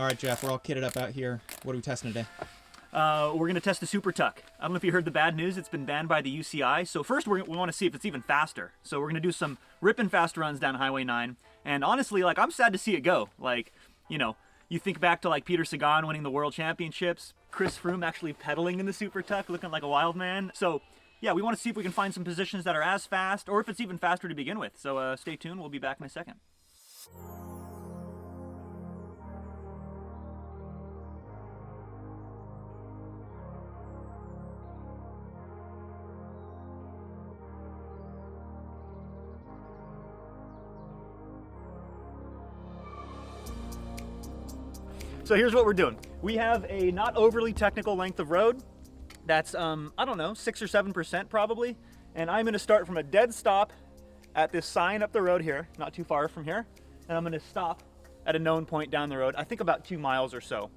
All right, Jeff, we're all kitted up out here. What are we testing today? We're going to test the Supertuck. I don't know if you heard the bad news. It's been banned by the UCI. So first, we want to see if it's even faster. So we're going to do some ripping fast runs down Highway 9. And honestly, like, I'm sad to see it go. Like, you know, you think back to like Peter Sagan winning the World Championships, Chris Froome actually pedaling in the Supertuck, looking like a wild man. So yeah, we want to see if we can find some positions that are as fast, or if it's even faster to begin with. So stay tuned. We'll be back in a second. So here's what we're doing. We have a not overly technical length of road that's, I don't know, 6 or 7% probably. And I'm gonna start from a dead stop at this sign up the road here, not too far from here. And I'm gonna stop at a known point down the road, I think about 2 miles or so.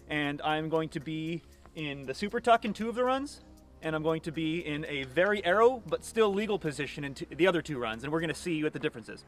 And I'm going to be in the Supertuck in 2 of the runs, and I'm going to be in a very aero, but still legal position in the other 2 runs. And we're gonna see what the difference is.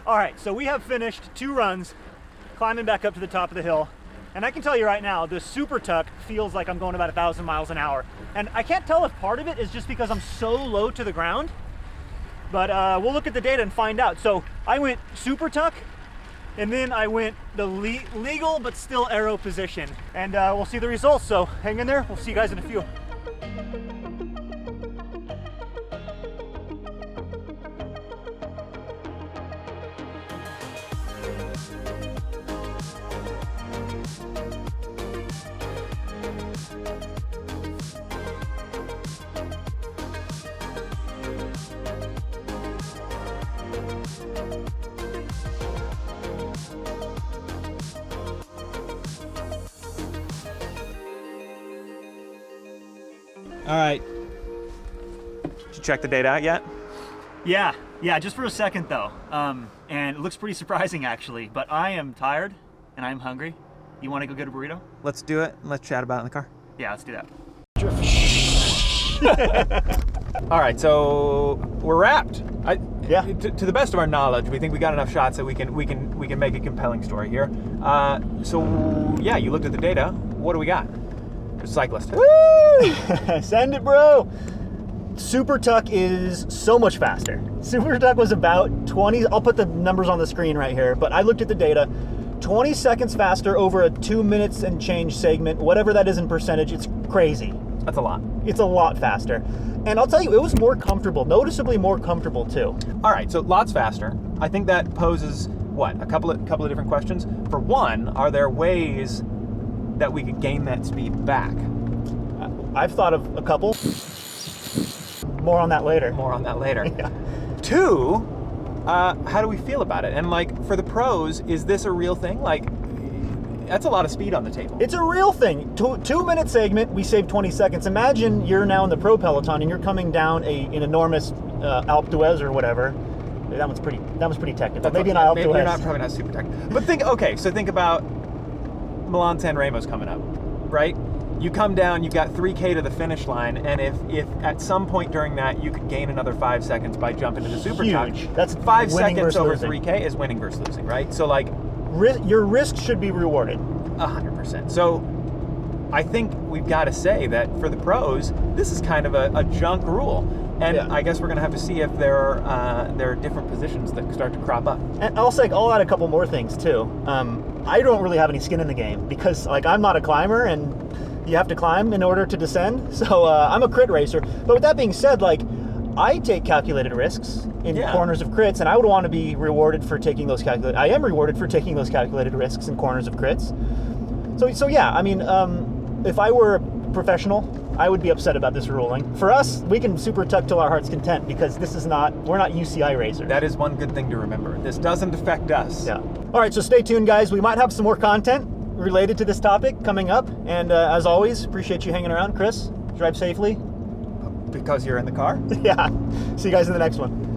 All right, so we have finished 2 runs, climbing back up to the top of the hill. And I can tell you right now, the Supertuck feels like I'm going about 1,000 miles an hour. And I can't tell if part of it is just because I'm so low to the ground, but we'll look at the data and find out. So I went Supertuck, and then I went the legal but still aero position. And we'll see the results, so hang in there. We'll see you guys in a few. All right. Did you check the data out yet? Yeah, just for a second though. And it looks pretty surprising actually, but I am tired and I'm hungry. You want to go get a burrito? Let's do it. Let's chat about it in the car. Yeah, let's do that. All right, so we're wrapped. Yeah. To the best of our knowledge, we think we got enough shots that we can make a compelling story here. So yeah, you looked at the data. What do we got? A cyclist. Woo! Send it, bro. Supertuck is so much faster. Supertuck was about 20, I'll put the numbers on the screen right here, but I looked at the data, 20 seconds faster over a 2 minutes and change segment, whatever that is in percentage, it's crazy. That's a lot. It's a lot faster. And I'll tell you, it was more comfortable, noticeably more comfortable too. All right, so lots faster. I think that poses, what, a couple of different questions. For one, are there ways that we could gain that speed back? I've thought of a couple. More on that later. More on that later. Yeah. 2, how do we feel about it? And like, for the pros, is this a real thing? Like, that's a lot of speed on the table. It's a real thing. 2 minute segment, we saved 20 seconds. Imagine you're now in the pro peloton and you're coming down an enormous Alpe d'Huez or whatever. That was pretty technical. Maybe an Alpe d'Huez. Maybe probably not super technical. But think about Milan San Remo's coming up, right? You come down, you've got 3K to the finish line, and if at some point during that you could gain another 5 seconds by jumping to the Supertuck, huge. That's 5 seconds over losing. 3K is winning versus losing, right? So like, your risk should be rewarded. 100%. So I think we've got to say that for the pros, this is kind of a junk rule. And yeah. I guess we're going to have to see if there are different positions that start to crop up. And I'll add a couple more things too. I don't really have any skin in the game because like I'm not a climber and you have to climb in order to descend. So I'm a crit racer. But with that being said, like I take calculated risks in corners of crits, and I would want to be rewarded for taking those I am rewarded for taking those calculated risks in corners of crits. So yeah, I mean, if I were a professional, I would be upset about this ruling. For us, we can super tuck till our heart's content because we're not UCI racers. That is one good thing to remember. This doesn't affect us. Yeah. All right, so stay tuned, guys. We might have some more content related to this topic coming up. And as always, appreciate you hanging around. Chris, drive safely. Because you're in the car? Yeah. See you guys in the next one.